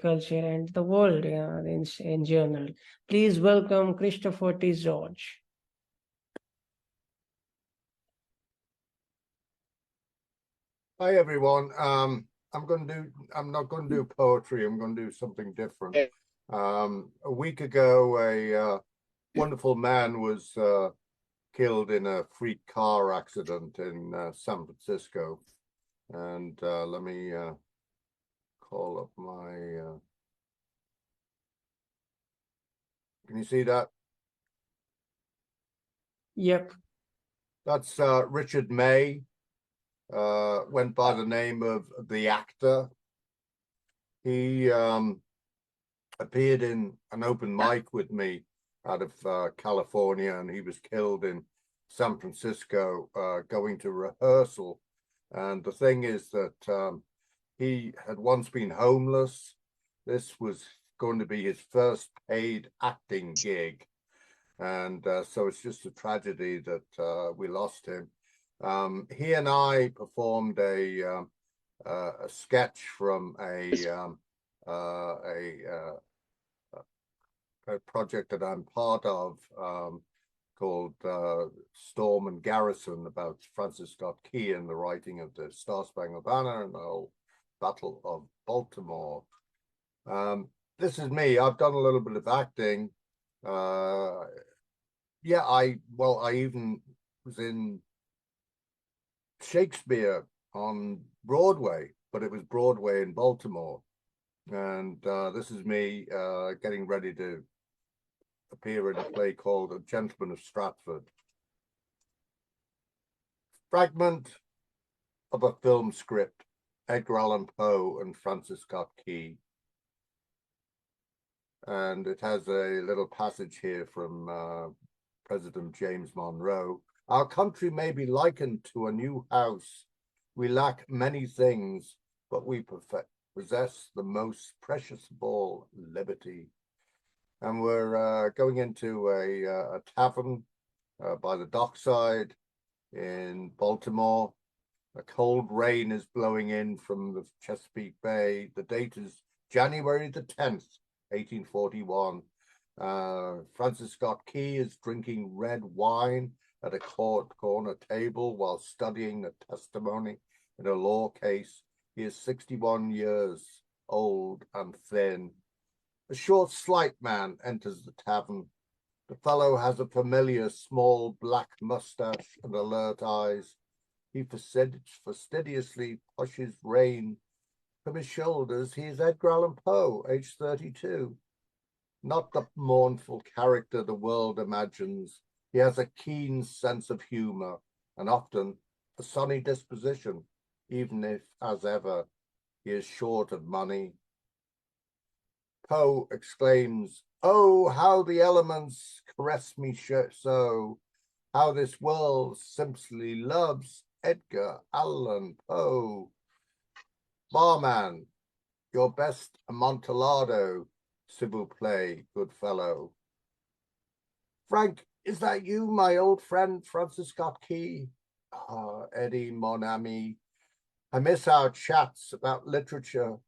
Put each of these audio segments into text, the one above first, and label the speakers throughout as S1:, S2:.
S1: culture and the world in general. Please welcome Christopher T. George.
S2: Hi everyone. I'm not going to do poetry. I'm going to do something different. A week ago, a wonderful man was killed in a freak car accident in San Francisco. And let me call up my. Can you see that?
S1: Yep.
S2: That's Richard May. Went by the name of The Actor. He appeared in an open mic with me out of California, and he was killed in San Francisco going to rehearsal. And the thing is that he had once been homeless. This was going to be his first paid acting gig. And so it's just a tragedy that we lost him. He and I performed a sketch from a project that I'm part of called Storm and Garrison, about Francis Scott Key and the writing of the Star-Spangled Banner and the whole Battle of Baltimore. This is me. I've done a little bit of acting. Yeah, I even was in Shakespeare on Broadway, but it was Broadway in Baltimore. And this is me getting ready to appear in a play called A Gentleman of Stratford. Fragment of a film script, Edgar Allan Poe and Francis Scott Key. And it has a little passage here from President James Monroe. Our country may be likened to a new house. We lack many things, but we possess the most precious of all, liberty. And we're going into a tavern by the dockside in Baltimore. A cold rain is blowing in from the Chesapeake Bay. The date is January the 10th, 1841. Francis Scott Key is drinking red wine at a corner table while studying the testimony in a law case. He is 61 years old and thin. A short, slight man enters the tavern. The fellow has a familiar small black mustache and alert eyes. He fastidiously pushes rain from his shoulders. He is Edgar Allan Poe, age 32. Not the mournful character the world imagines. He has a keen sense of humor and often a sunny disposition, even if, as ever, he is short of money. Poe exclaims, "Oh, how the elements caress me so, how this world simply loves Edgar Allan Poe. Barman, your best Amontillado, s'il vous plaît, good fellow." "Frank, is that you, my old friend Francis Scott Key?" "Ah, Eddie, mon ami, I miss our chats about literature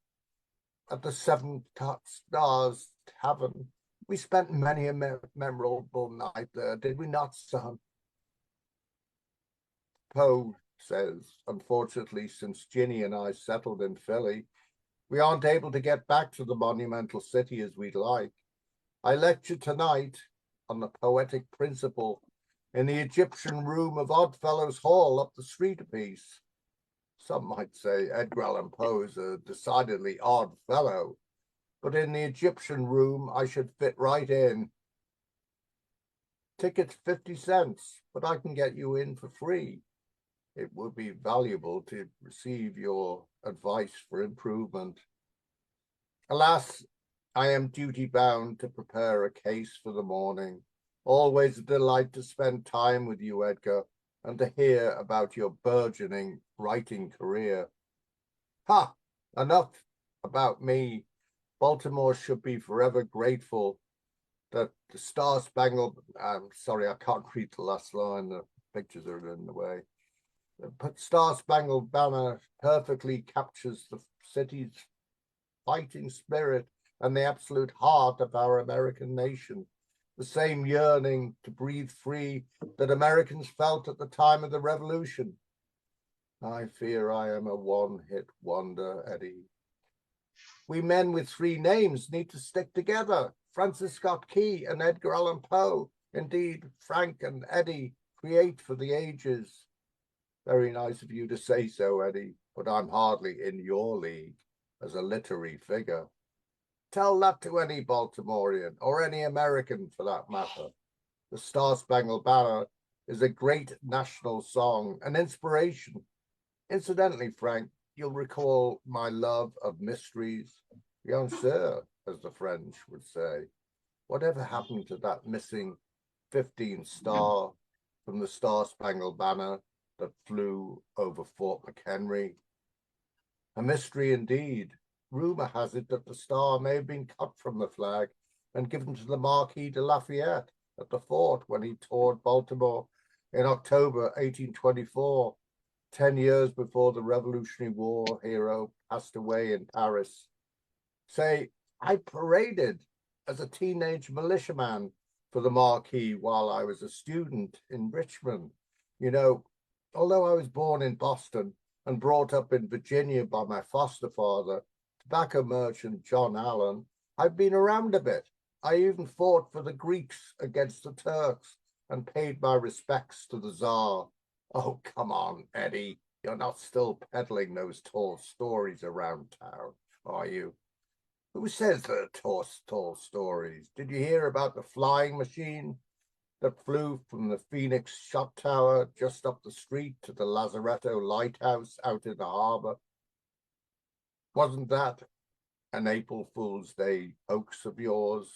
S2: at the Seven Stars Tavern. We spent many a memorable night there, did we not, son?" Poe says, "Unfortunately, since Ginny and I settled in Philly, we aren't able to get back to the monumental city as we'd like. I lecture tonight on the poetic principle in the Egyptian room of Oddfellows Hall up the street a piece. Some might say Edgar Allan Poe is a decidedly odd fellow, but in the Egyptian room I should fit right in. Tickets 50 cents, but I can get you in for free. It would be valuable to receive your advice for improvement. Alas, I am duty-bound to prepare a case for the morning. Always a delight to spend time with you, Edgar, and to hear about your burgeoning writing career." Ha! Enough about me. Baltimore should be forever grateful that the Star-Spangled... I'm sorry, I can't read the last line. The pictures are in the way. The Star-Spangled Banner perfectly captures the city's fighting spirit and the absolute heart of our American nation. The same yearning to breathe free that Americans felt at the time of the Revolution. I fear I am a one-hit wonder, Eddie. We men with three names need to stick together. Francis Scott Key and Edgar Allan Poe. Indeed, Frank and Eddie create for the ages. Very nice of you to say so, Eddie, but I'm hardly in your league as a literary figure. Tell that to any Baltimorean or any American for that matter. The Star-Spangled Banner is a great national song, an inspiration. Incidentally, Frank, you'll recall my love of mysteries. Bien sûr, as the French would say. Whatever happened to that missing 15th star from the Star-Spangled Banner that flew over Fort McHenry? A mystery indeed. Rumor has it that the star may have been cut from the flag and given to the Marquis de Lafayette at the fort when he toured Baltimore in October 1824, 10 years before the Revolutionary War hero passed away in Paris. Say, I paraded as a teenage militiaman for the Marquis while I was a student in Richmond. You know, although I was born in Boston and brought up in Virginia by my foster father, tobacco merchant John Allen, I've been around a bit. I even fought for the Greeks against the Turks and paid my respects to the Tsar. Oh, come on, Eddie. You're not still peddling those tall stories around town, are you? Who says they're tall stories? Did you hear about the flying machine that flew from the Phoenix shot tower just up the street to the Lazaretto lighthouse out in the harbor? Wasn't that an April Fool's Day hoax of yours?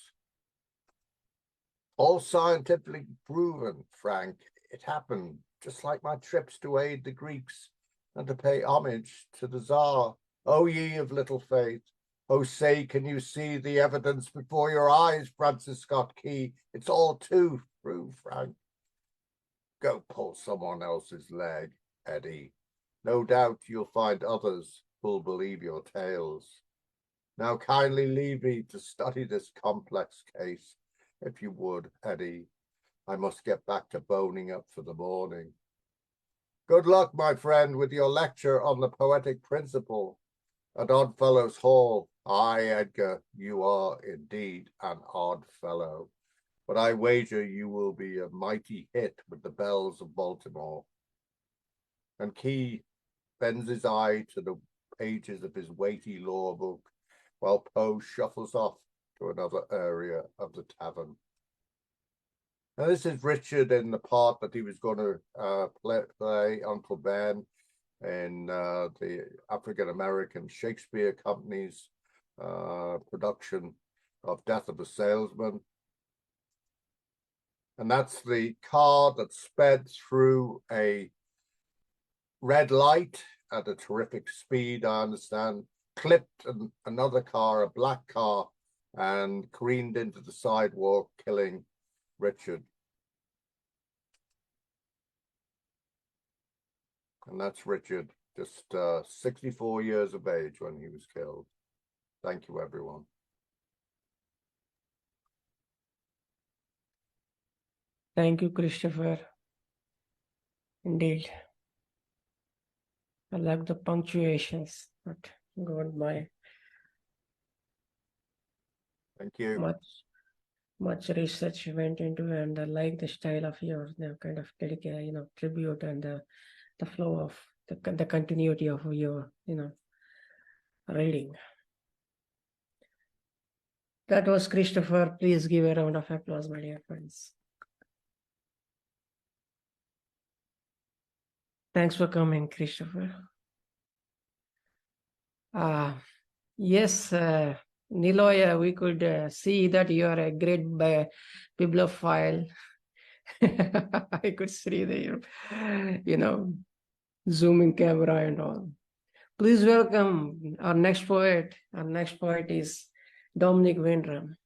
S2: All scientifically proven, Frank. It happened, just like my trips to aid the Greeks and to pay homage to the Tsar. O ye of little faith, oh say, can you see the evidence before your eyes, Francis Scott Key? It's all too true, Frank. Go pull someone else's leg, Eddie. No doubt you'll find others who'll believe your tales. Now kindly leave me to study this complex case, if you would, Eddie. I must get back to boning up for the morning. Good luck, my friend, with your lecture on the poetic principle at Oddfellows Hall. Aye, Edgar, you are indeed an odd fellow, but I wager you will be a mighty hit with the belles of Baltimore. And Key bends his eye to the pages of his weighty law book while Poe shuffles off to another area of the tavern. Now, this is Richard in the part that he was going to play Uncle Ben in the African-American Shakespeare Company's production of Death of a Salesman. And that's the car that sped through a red light at a terrific speed, I understand, clipped another car, a black car, and careened into the sidewalk, killing Richard. And that's Richard, just 64 years of age when he was killed. Thank you, everyone.
S1: Thank you, Christopher. Indeed. I like the punctuations, but going by.
S2: Thank you.
S1: Much research went into it, and I like the style of yours, the kind of tribute and the flow of the continuity of your reading. That was Christopher. Please give a round of applause, my dear friends. Thanks for coming, Christopher. Yes, Niloy, we could see that you are a great bibliophile. I could see the, zooming camera and all. Please welcome our next poet. Our next poet is Dominic Windram.